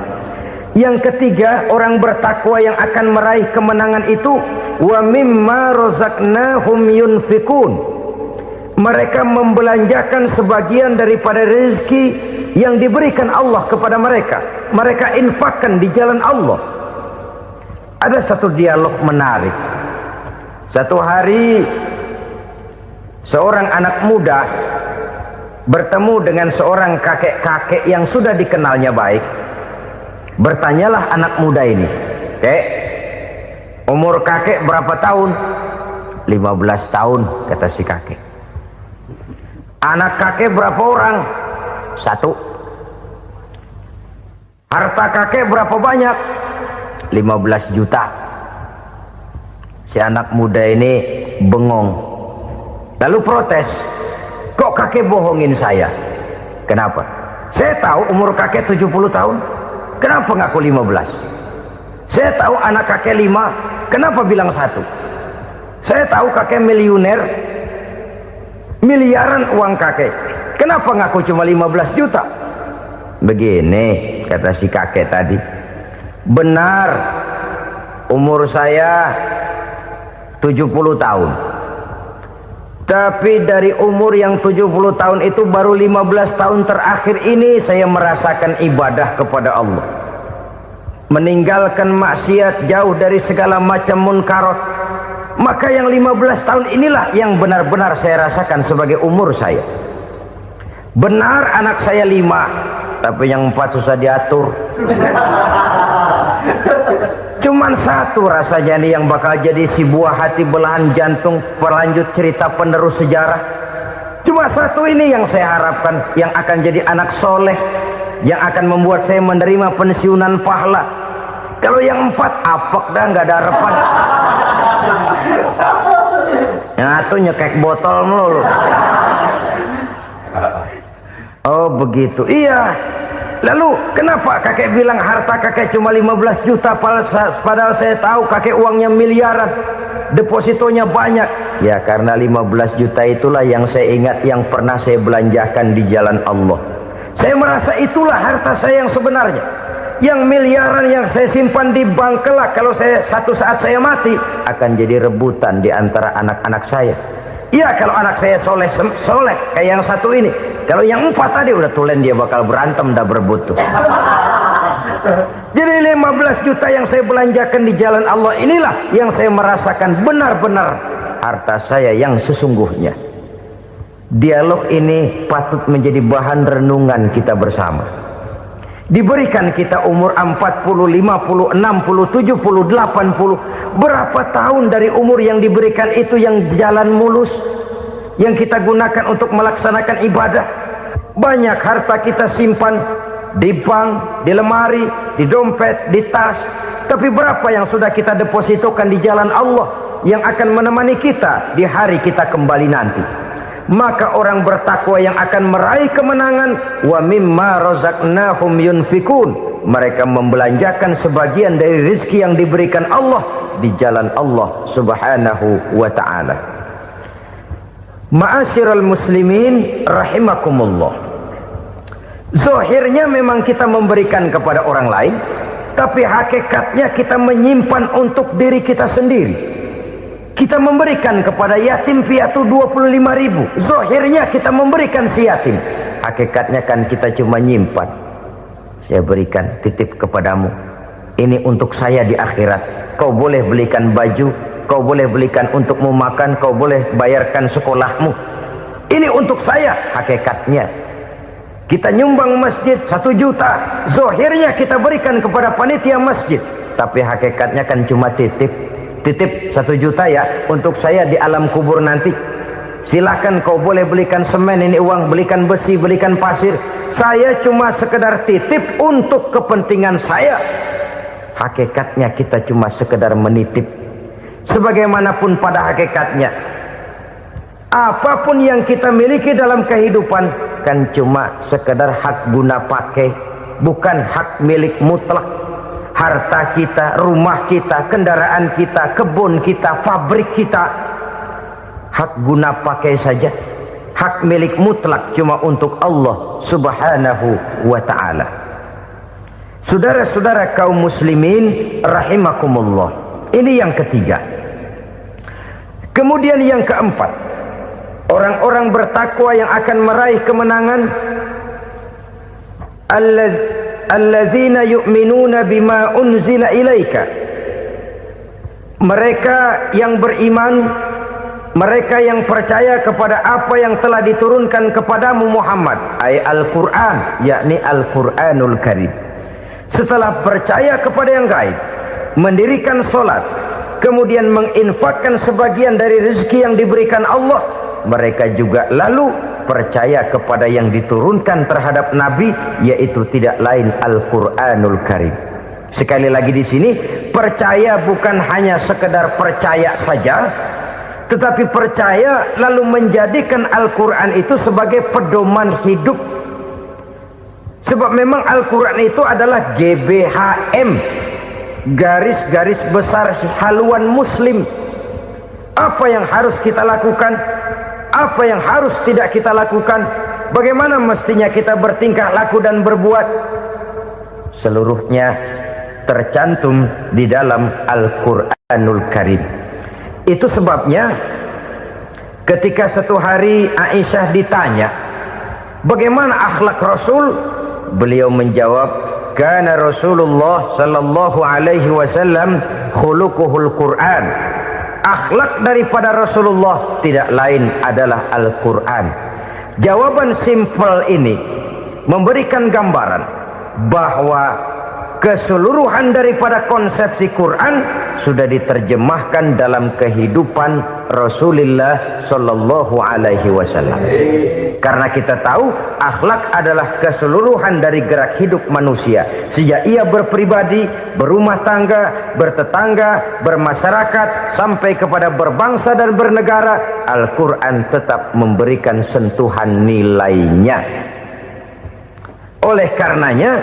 Yang ketiga, orang bertakwa yang akan meraih kemenangan itu, wa mimma razaqnahum yunfikun. Mereka membelanjakan sebagian daripada rezeki yang diberikan Allah kepada mereka. Mereka infakkan di jalan Allah. Ada satu dialog menarik. Satu hari seorang anak muda bertemu dengan seorang kakek-kakek yang sudah dikenalnya baik. Bertanyalah anak muda ini, "Kek, umur kakek berapa tahun?" 15 tahun, kata si kakek. Anak kakek berapa orang? 1. Harta kakek berapa banyak? 15 juta. Si anak muda ini bengong. Lalu protes, "Kok kakek bohongin saya?" "Kenapa?" "Saya tahu umur kakek 70 tahun. Kenapa ngaku 15? Saya tahu anak kakek 5. Kenapa bilang 1? Saya tahu kakek miliuner, miliaran uang kakek. Kenapa ngaku cuma 15 juta? Begini, kata si kakek tadi. Benar, umur saya 70 tahun. Tapi dari umur yang 70 tahun itu baru 15 tahun terakhir ini saya merasakan ibadah kepada Allah. Meninggalkan maksiat, jauh dari segala macam munkarat. Maka yang 15 tahun inilah yang benar-benar saya rasakan sebagai umur saya. Benar anak saya 5, tapi yang 4 susah diatur. Cuman 1 rasanya nih yang bakal jadi si buah hati belahan jantung pelanjut cerita penerus sejarah. Cuma 1 ini yang saya harapkan, yang akan jadi anak soleh, yang akan membuat saya menerima pensiunan pahala. Kalau yang 4 apek dah, nggak ada harapan. Yang 1 nyekek botol melulu. Oh begitu, iya. Lalu kenapa kakek bilang harta kakek cuma 15 juta padahal saya tahu kakek uangnya miliaran, depositonya banyak? Ya karena 15 juta itulah yang saya ingat yang pernah saya belanjakan di jalan Allah. Saya merasa itulah harta saya yang sebenarnya. Yang miliaran yang saya simpan di bank kelak, kalau satu saat saya mati akan jadi rebutan di antara anak-anak saya. Iya kalau anak saya soleh kayak yang 1 ini. Kalau yang 4 tadi udah tulen dia bakal berantem dah berebut tuh. Jadi 15 juta yang saya belanjakan di jalan Allah inilah yang saya merasakan benar-benar harta saya yang sesungguhnya. Dialog ini patut menjadi bahan renungan kita bersama. Diberikan kita umur 40, 50, 60, 70, 80. Berapa tahun dari umur yang diberikan itu yang jalan mulus, yang kita gunakan untuk melaksanakan ibadah? Banyak harta kita simpan di bank, di lemari, di dompet, di tas. Tapi berapa yang sudah kita depositokan di jalan Allah yang akan menemani kita di hari kita kembali nanti? Maka orang bertakwa yang akan meraih kemenangan, wa mimma razaqnahum yunfikun, mereka membelanjakan sebagian dari rezeki yang diberikan Allah di jalan Allah subhanahu wa ta'ala. Ma'asyiral muslimin rahimakumullah, zahirnya memang kita memberikan kepada orang lain, tapi hakikatnya kita menyimpan untuk diri kita sendiri. Kita memberikan kepada yatim piatu 25.000. Zahirnya kita memberikan si yatim, hakikatnya kan kita cuma nyimpan. Saya berikan, titip kepadamu, ini untuk saya di akhirat. Kau boleh belikan baju, kau boleh belikan untukmu makan, kau boleh bayarkan sekolahmu. Ini untuk saya. Hakikatnya kita nyumbang masjid 1 juta, zahirnya kita berikan kepada panitia masjid, tapi hakikatnya kan cuma titip 1 juta ya, untuk saya di alam kubur nanti. Silahkan kau boleh belikan semen, ini uang, belikan besi, belikan pasir. Saya cuma sekedar titip untuk kepentingan saya. Hakikatnya kita cuma sekedar menitip. Sebagaimanapun pada hakikatnya, apapun yang kita miliki dalam kehidupan kan cuma sekedar hak guna pakai, bukan hak milik mutlak. Harta kita, rumah kita, kendaraan kita, kebun kita, pabrik kita, hak guna pakai saja. Hak milik mutlak cuma untuk Allah subhanahu wa ta'ala. Saudara-saudara kaum muslimin rahimakumullah, ini yang ketiga. Kemudian yang keempat, orang-orang bertakwa yang akan meraih kemenangan, allazina yu'minuna bima unzila ilaika, mereka yang beriman, mereka yang percaya kepada apa yang telah diturunkan kepadamu Muhammad, ay Al-Quran, yakni Al-Quranul Karim. Setelah percaya kepada yang gaib, mendirikan solat, kemudian menginfakkan sebagian dari rezeki yang diberikan Allah, mereka juga lalu percaya kepada yang diturunkan terhadap Nabi, yaitu tidak lain Al-Quranul Karim. Sekali lagi di sini, percaya bukan hanya sekedar percaya saja, tetapi percaya lalu menjadikan Al-Quran itu sebagai pedoman hidup. Sebab memang Al-Quran itu adalah GBHM, garis-garis besar haluan muslim. Apa yang harus kita lakukan, apa yang harus tidak kita lakukan, bagaimana mestinya kita bertingkah laku dan berbuat, seluruhnya tercantum di dalam Al-Quranul Karim. Itu sebabnya ketika satu hari Aisyah ditanya bagaimana akhlak Rasul, beliau menjawab, kana Rasulullah sallallahu alaihi wasallam khuluquhul Quran. Akhlak daripada Rasulullah tidak lain adalah Al-Quran. Jawaban simpel ini memberikan gambaran bahwa keseluruhan daripada konsepsi Quran sudah diterjemahkan dalam kehidupan Rasulullah sallallahu alaihi wasallam. Karena kita tahu akhlak adalah keseluruhan dari gerak hidup manusia. Sejak ia berpribadi, berumah tangga, bertetangga, bermasyarakat, sampai kepada berbangsa dan bernegara, Al-Quran tetap memberikan sentuhan nilainya. Oleh karenanya,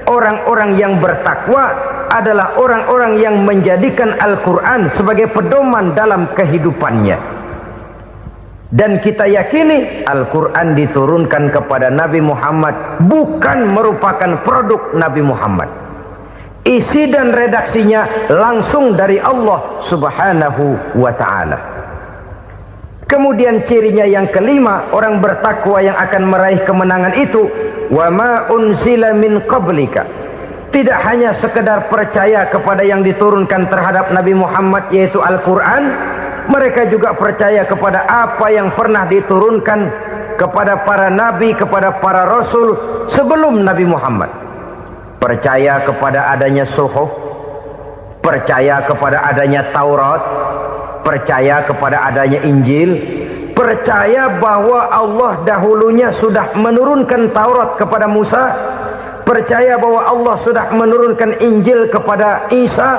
orang-orang yang bertakwa adalah orang-orang yang menjadikan Al-Quran sebagai pedoman dalam kehidupannya. Dan kita yakini Al-Quran diturunkan kepada Nabi Muhammad bukan merupakan produk Nabi Muhammad. Isi dan redaksinya langsung dari Allah subhanahu wa ta'ala. Kemudian cirinya yang kelima, orang bertakwa yang akan meraih kemenangan itu, wa ma unzila min qablika, tidak hanya sekedar percaya kepada yang diturunkan terhadap Nabi Muhammad yaitu Al-Quran, mereka juga percaya kepada apa yang pernah diturunkan kepada para nabi, kepada para rasul sebelum Nabi Muhammad. Percaya kepada adanya suhuf, percaya kepada adanya Taurat, percaya kepada adanya Injil, percaya bahwa Allah dahulunya sudah menurunkan Taurat kepada Musa, percaya bahwa Allah sudah menurunkan Injil kepada Isa,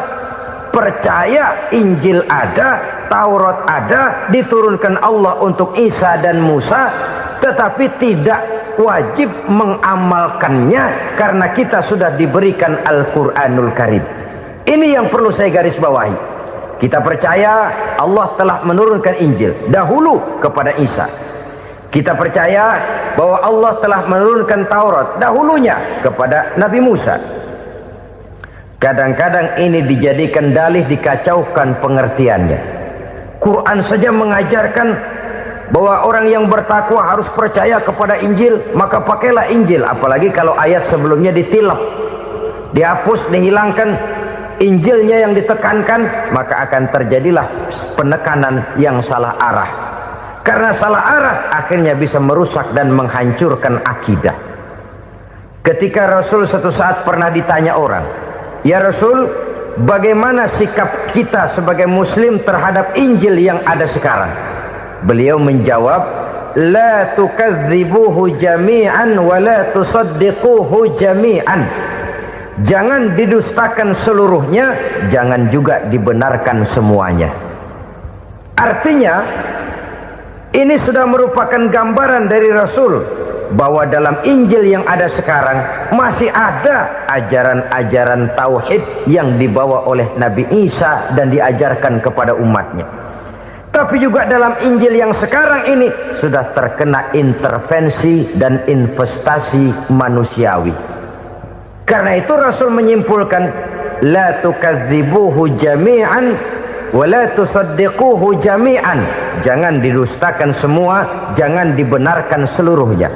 percaya Injil ada, Taurat ada, diturunkan Allah untuk Isa dan Musa, tetapi tidak wajib mengamalkannya karena kita sudah diberikan Al-Quranul Karim. Ini yang perlu saya garis bawahi. Kita percaya Allah telah menurunkan Injil dahulu kepada Isa. Kita percaya bahwa Allah telah menurunkan Taurat dahulunya kepada Nabi Musa. Kadang-kadang ini dijadikan dalih, dikacaukan pengertiannya. Quran saja mengajarkan bahwa orang yang bertakwa harus percaya kepada Injil, maka pakailah Injil. Apalagi kalau ayat sebelumnya ditilap, dihapus, dihilangkan, Injilnya yang ditekankan, maka akan terjadilah penekanan yang salah arah. Karena salah arah akhirnya bisa merusak dan menghancurkan akidah. Ketika Rasul suatu saat pernah ditanya orang, "Ya Rasul, bagaimana sikap kita sebagai muslim terhadap Injil yang ada sekarang?" Beliau menjawab, "La tukadzibuhu jami'an wa la tusaddiquhu jami'an." Jangan didustakan seluruhnya, jangan juga dibenarkan semuanya. Artinya, ini sudah merupakan gambaran dari Rasul bahwa dalam Injil yang ada sekarang masih ada ajaran-ajaran tauhid yang dibawa oleh Nabi Isa dan diajarkan kepada umatnya. Tapi juga dalam Injil yang sekarang ini sudah terkena intervensi dan investasi manusiawi. Karena itu Rasul menyimpulkan, la tukadzibuhu jami'an wa la tusaddiquhu jami'an. Jangan didustakan semua, jangan dibenarkan seluruhnya.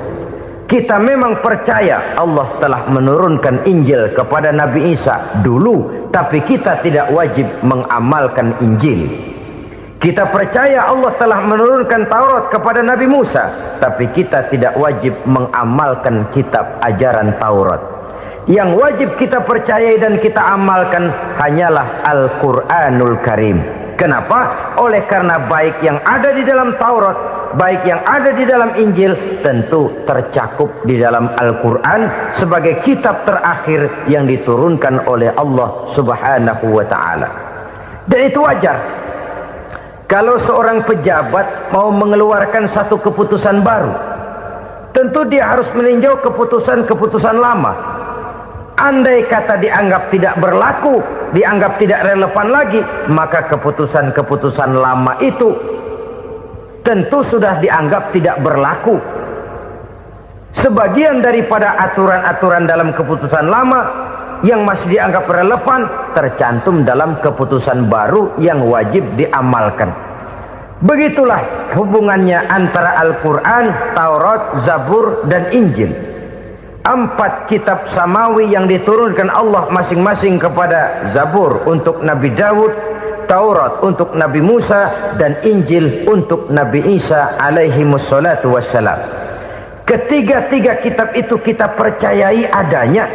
Kita memang percaya Allah telah menurunkan Injil kepada Nabi Isa dulu, tapi kita tidak wajib mengamalkan Injil. Kita percaya Allah telah menurunkan Taurat kepada Nabi Musa, tapi kita tidak wajib mengamalkan kitab ajaran Taurat. Yang wajib kita percayai dan kita amalkan hanyalah Al-Quranul Karim. Kenapa? Oleh karena baik yang ada di dalam Taurat, baik yang ada di dalam Injil, tentu tercakup di dalam Al-Quran sebagai kitab terakhir yang diturunkan oleh Allah Subhanahu wa Ta'ala. Dan itu wajar. Kalau seorang pejabat mau mengeluarkan satu keputusan baru, tentu dia harus meninjau keputusan-keputusan lama. Andai kata dianggap tidak berlaku, dianggap tidak relevan lagi, maka keputusan-keputusan lama itu tentu sudah dianggap tidak berlaku. Sebagian daripada aturan-aturan dalam keputusan lama yang masih dianggap relevan tercantum dalam keputusan baru yang wajib diamalkan. Begitulah hubungannya antara Al-Quran, Taurat, Zabur, dan Injil. 4 kitab samawi yang diturunkan Allah masing-masing kepada Zabur untuk Nabi Daud, Taurat untuk Nabi Musa, dan Injil untuk Nabi Isa alaihi wassalatu wassalam. Ketiga-tiga kitab itu kita percayai adanya.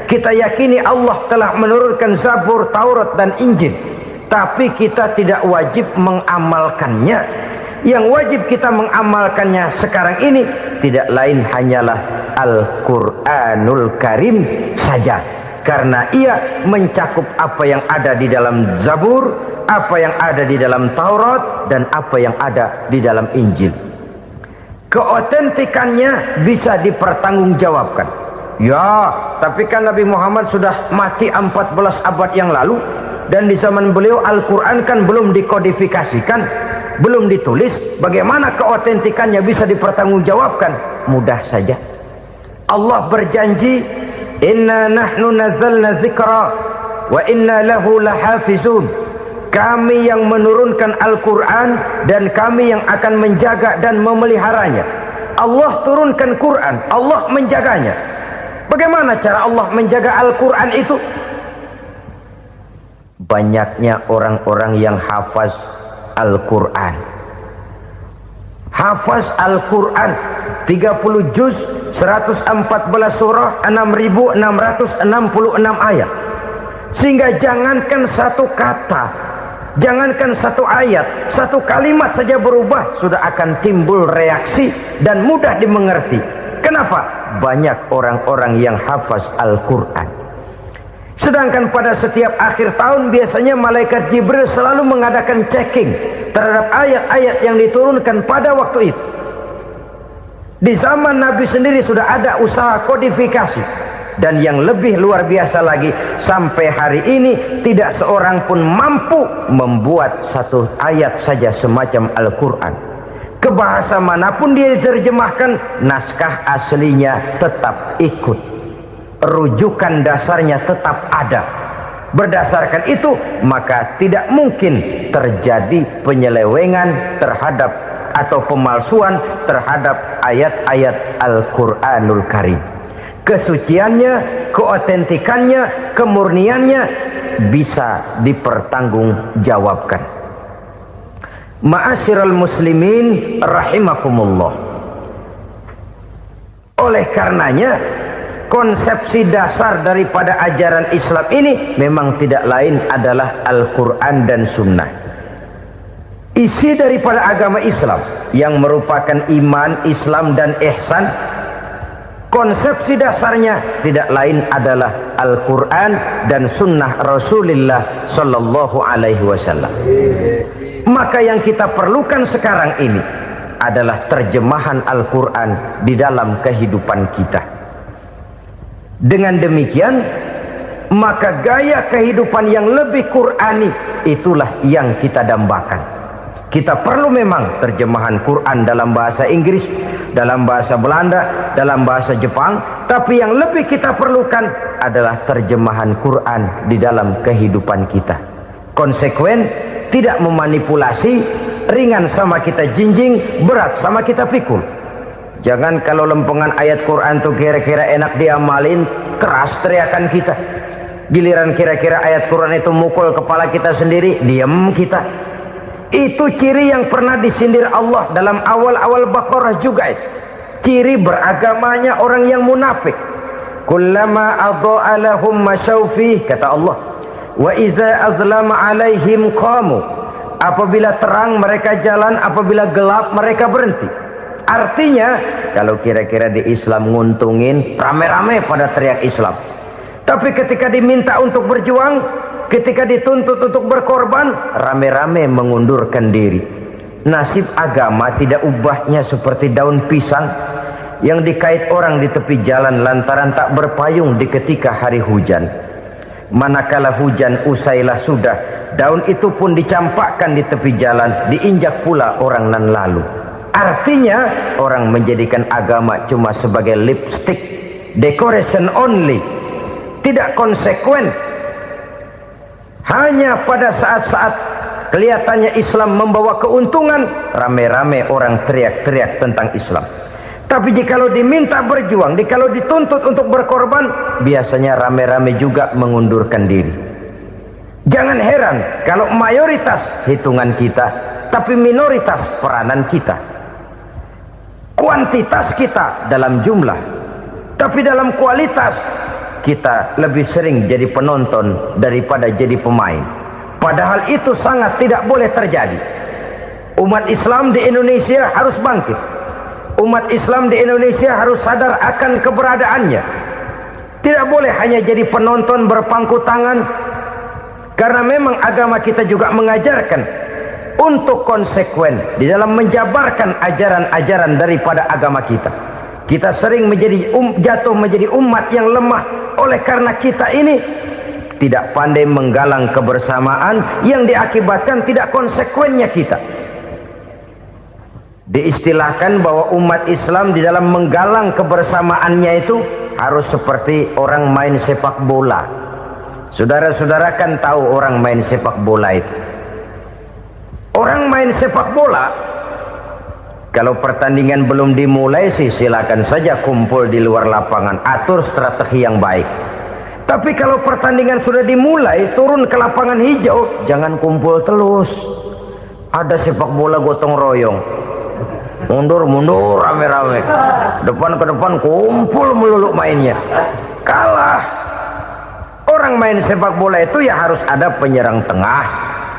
Kita yakini Allah telah menurunkan Zabur, Taurat, dan Injil, tapi kita tidak wajib mengamalkannya. Yang wajib kita mengamalkannya sekarang ini tidak lain hanyalah Al-Quranul Karim saja, karena ia mencakup apa yang ada di dalam Zabur, apa yang ada di dalam Taurat, dan apa yang ada di dalam Injil. Keotentikannya bisa dipertanggungjawabkan. Ya, tapi kan Nabi Muhammad sudah mati 14 abad yang lalu, dan di zaman beliau Al-Quran kan belum dikodifikasikan, belum ditulis. Bagaimana keotentikannya bisa dipertanggungjawabkan? Mudah saja. Allah berjanji, "Inna nahnu nazzalna dzikra wa inna lahu lahafizun." Kami yang menurunkan Al-Quran dan kami yang akan menjaga dan memeliharanya. Allah turunkan Quran, Allah menjaganya. Bagaimana cara Allah menjaga Al-Quran itu? Banyaknya orang-orang yang hafaz Al-Quran. Hafaz Al-Quran 30 juz, 114 surah, 6.666 ayat. Sehingga jangankan satu kata, jangankan satu ayat, satu kalimat saja berubah sudah akan timbul reaksi dan mudah dimengerti. Kenapa? Banyak orang-orang yang hafaz Al-Quran. Sedangkan pada setiap akhir tahun biasanya malaikat Jibril selalu mengadakan checking terhadap ayat-ayat yang diturunkan pada waktu itu. Di zaman Nabi sendiri sudah ada usaha kodifikasi. Dan yang lebih luar biasa lagi, sampai hari ini tidak seorang pun mampu membuat satu ayat saja semacam Al-Quran. Ke bahasa manapun dia diterjemahkan, naskah aslinya tetap ikut, rujukan dasarnya tetap ada. Berdasarkan itu, maka tidak mungkin terjadi penyelewengan terhadap atau pemalsuan terhadap ayat-ayat Al-Quranul Karim. Kesuciannya, keotentikannya, kemurniannya bisa dipertanggungjawabkan. Ma'asyiral muslimin rahimakumullah. Oleh karenanya, konsepsi dasar daripada ajaran Islam ini memang tidak lain adalah Al-Quran dan Sunnah. Isi daripada agama Islam yang merupakan iman, Islam dan ihsan, konsepsi dasarnya tidak lain adalah Al-Quran dan Sunnah Rasulullah Sallallahu Alaihi Wasallam. Maka yang kita perlukan sekarang ini adalah terjemahan Al-Quran di dalam kehidupan kita. Dengan demikian, maka gaya kehidupan yang lebih Qurani itulah yang kita dambakan. Kita perlu memang terjemahan Quran dalam bahasa Inggris, dalam bahasa Belanda, dalam bahasa Jepang, tapi yang lebih kita perlukan adalah terjemahan Quran di dalam kehidupan kita. Konsekuen, tidak memanipulasi, ringan sama kita jinjing, berat sama kita pikul. Jangan kalau lempengan ayat Quran tuh kira-kira enak diamalin, keras teriakan kita. Giliran kira-kira ayat Quran itu mukul kepala kita sendiri, diam kita. Itu ciri yang pernah disindir Allah dalam awal-awal Baqarah juga itu. Ciri beragamanya orang yang munafik. Kullama adha'a lahum masyawfih, kata Allah. Wa iza azlama alaihim qamu. Apabila terang mereka jalan, apabila gelap mereka berhenti. Artinya, kalau kira-kira di Islam nguntungin, rame-rame pada teriak Islam. Tapi ketika diminta untuk berjuang, ketika dituntut untuk berkorban, rame-rame mengundurkan diri. Nasib agama tidak ubahnya seperti daun pisang yang dikait orang di tepi jalan lantaran tak berpayung di ketika hari hujan. Manakala hujan usailah sudah, daun itu pun dicampakkan di tepi jalan, diinjak pula orang nan lalu. Artinya, orang menjadikan agama cuma sebagai lipstick, decoration only, tidak konsekuen. Hanya pada saat-saat kelihatannya Islam membawa keuntungan, rame-rame orang teriak-teriak tentang Islam. Tapi jikalau diminta berjuang, jikalau dituntut untuk berkorban, biasanya rame-rame juga mengundurkan diri. Jangan heran kalau mayoritas hitungan kita, tapi minoritas peranan kita. Kuantitas kita dalam jumlah, tapi dalam kualitas kita lebih sering jadi penonton daripada jadi pemain. Padahal itu sangat tidak boleh terjadi. Umat Islam di Indonesia harus bangkit. Umat Islam di Indonesia harus sadar akan keberadaannya. Tidak boleh hanya jadi penonton berpangku tangan. Karena memang agama kita juga mengajarkan untuk konsekuen di dalam menjabarkan ajaran-ajaran daripada agama kita. Kita sering jatuh menjadi umat yang lemah oleh karena kita ini tidak pandai menggalang kebersamaan yang diakibatkan tidak konsekuennya kita. Diistilahkan bahwa umat Islam di dalam menggalang kebersamaannya itu harus seperti orang main sepak bola. Saudara-saudara kan tahu orang main sepak bola itu. Orang main sepak bola, kalau pertandingan belum dimulai sih silakan saja kumpul di luar lapangan, atur strategi yang baik. Tapi kalau pertandingan sudah dimulai, turun ke lapangan hijau, jangan kumpul terus. Ada sepak bola gotong royong, mundur-mundur rame-rame, depan ke depan kumpul melulu mainnya. Kalah. Orang main sepak bola itu ya harus ada penyerang tengah,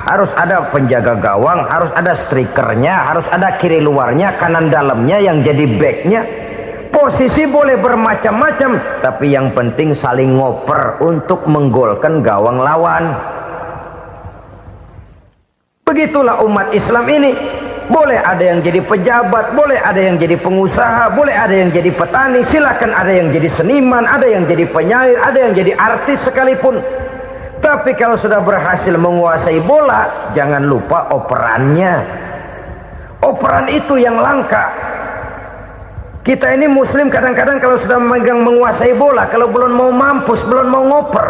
harus ada penjaga gawang, harus ada strikernya, harus ada kiri luarnya, kanan dalamnya yang jadi backnya. Posisi boleh bermacam-macam, tapi yang penting saling ngoper untuk menggolkan gawang lawan. Begitulah umat Islam ini. Boleh ada yang jadi pejabat, boleh ada yang jadi pengusaha, boleh ada yang jadi petani, silakan ada yang jadi seniman, ada yang jadi penyair, ada yang jadi artis sekalipun. Tapi kalau sudah berhasil menguasai bola, jangan lupa operannya. Operan itu yang langka. Kita ini muslim kadang-kadang kalau sudah memegang menguasai bola, kalau belum mau mampus, belum mau ngoper.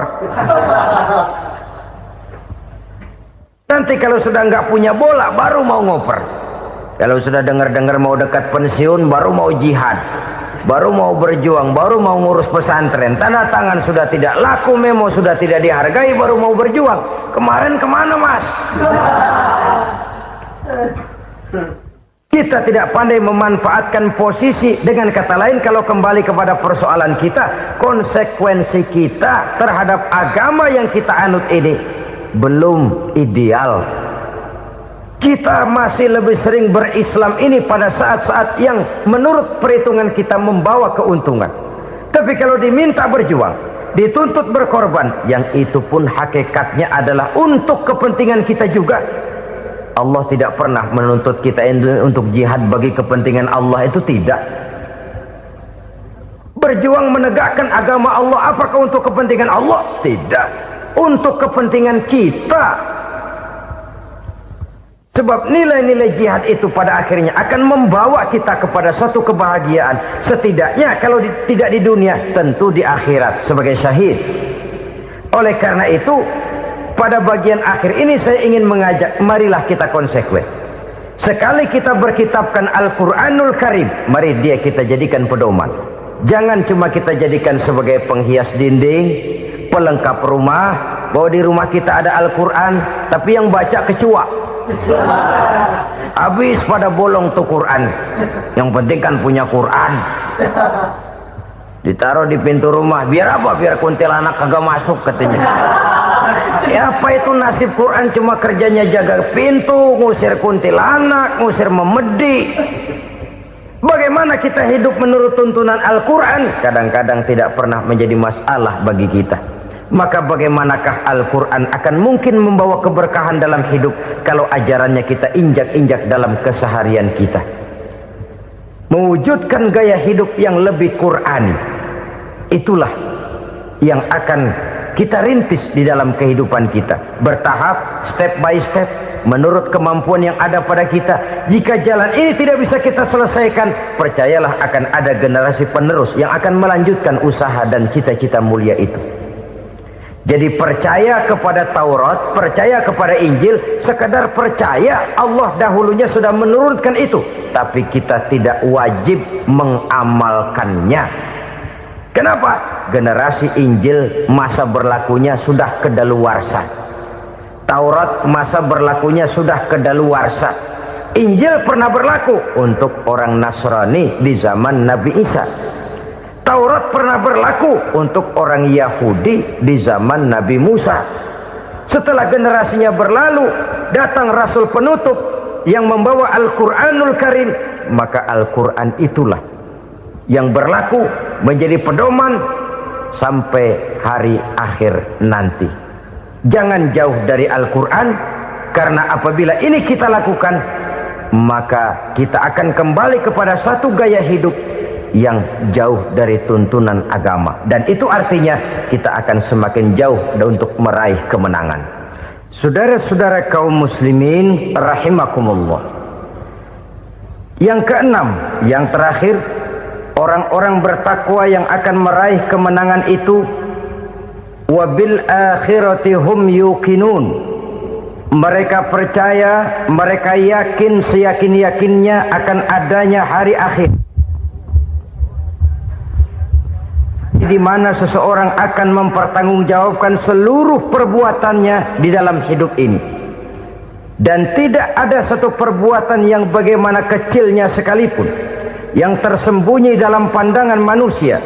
Nanti kalau sudah nggak punya bola, baru mau ngoper. Kalau sudah dengar-dengar mau dekat pensiun, baru mau jihad, baru mau berjuang, baru mau ngurus pesantren. Tanda tangan sudah tidak laku, memo sudah tidak dihargai, baru mau berjuang. Kemarin kemana, Mas? Kita tidak pandai memanfaatkan posisi. Dengan kata lain, kalau kembali kepada persoalan kita, konsekuensi kita terhadap agama yang kita anut ini belum ideal. Kita masih lebih sering berislam ini pada saat-saat yang menurut perhitungan kita membawa keuntungan. Tapi kalau diminta berjuang, dituntut berkorban, yang itu pun hakikatnya adalah untuk kepentingan kita juga. Allah tidak pernah menuntut kita untuk jihad bagi kepentingan Allah, itu tidak. Berjuang menegakkan agama Allah, apakah untuk kepentingan Allah? Tidak. Untuk kepentingan kita. Sebab nilai-nilai jihad itu pada akhirnya akan membawa kita kepada suatu kebahagiaan. Setidaknya kalau tidak di dunia, tentu di akhirat sebagai syahid. Oleh karena itu, pada bagian akhir ini saya ingin mengajak, marilah kita konsekuen. Sekali kita berkitabkan Al-Quranul Karim, mari dia kita jadikan pedoman. Jangan cuma kita jadikan sebagai penghias dinding, pelengkap rumah, bahwa di rumah kita ada Al-Quran, tapi yang baca kecoa. Habis pada bolong tuh Quran. Yang penting kan punya Quran. Ditaruh di pintu rumah, biar apa? Biar kuntilanak kagak masuk katanya. Ya apa itu nasib Quran, cuma kerjanya jaga pintu, ngusir kuntilanak, ngusir memedi. Bagaimana kita hidup menurut tuntunan Al-Quran? Kadang-kadang tidak pernah menjadi masalah bagi kita. Maka bagaimanakah Al-Quran akan mungkin membawa keberkahan dalam hidup kalau ajarannya kita injak-injak dalam keseharian kita? Mewujudkan gaya hidup yang lebih Qurani, itulah yang akan kita rintis di dalam kehidupan kita, bertahap, step by step, menurut kemampuan yang ada pada kita. Jika jalan ini tidak bisa kita selesaikan, percayalah akan ada generasi penerus yang akan melanjutkan usaha dan cita-cita mulia itu. Jadi percaya kepada Taurat, percaya kepada Injil, sekadar percaya Allah dahulunya sudah menurunkan itu, tapi kita tidak wajib mengamalkannya. Kenapa? Generasi Injil masa berlakunya sudah kedaluarsa. Taurat masa berlakunya sudah kedaluarsa. Injil pernah berlaku untuk orang Nasrani di zaman Nabi Isa. Taurat pernah berlaku untuk orang Yahudi di zaman Nabi Musa. Setelah generasinya berlalu, datang Rasul penutup yang membawa Al-Quranul Karim. Maka Al-Quran itulah yang berlaku menjadi pedoman sampai hari akhir nanti. Jangan jauh dari Al-Quran, karena apabila ini kita lakukan, maka kita akan kembali kepada satu gaya hidup yang jauh dari tuntunan agama, dan itu artinya kita akan semakin jauh untuk meraih kemenangan. Saudara-saudara kaum muslimin rahimakumullah. Yang keenam, yang terakhir, orang-orang bertakwa yang akan meraih kemenangan itu wabil akhirati hum yuqinun. Mereka percaya, mereka yakin seyakin-yakinnya akan adanya hari akhir, di mana seseorang akan mempertanggungjawabkan seluruh perbuatannya di dalam hidup ini, dan tidak ada satu perbuatan yang bagaimana kecilnya sekalipun yang tersembunyi dalam pandangan manusia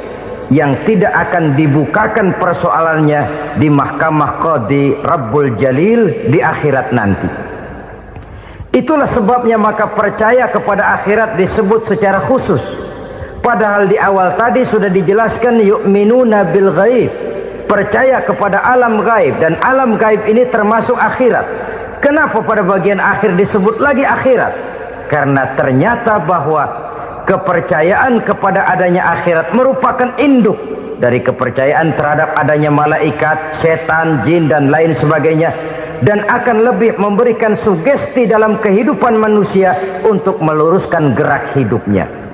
yang tidak akan dibukakan persoalannya di mahkamah Qadi Rabbul Jalil di akhirat nanti. Itulah sebabnya maka percaya kepada akhirat disebut secara khusus. Padahal di awal tadi sudah dijelaskan yu'minuna bil ghaib, percaya kepada alam gaib, dan alam gaib ini termasuk akhirat. Kenapa pada bagian akhir disebut lagi akhirat? Karena ternyata bahwa kepercayaan kepada adanya akhirat merupakan induk dari kepercayaan terhadap adanya malaikat, setan, jin dan lain sebagainya, dan akan lebih memberikan sugesti dalam kehidupan manusia untuk meluruskan gerak hidupnya.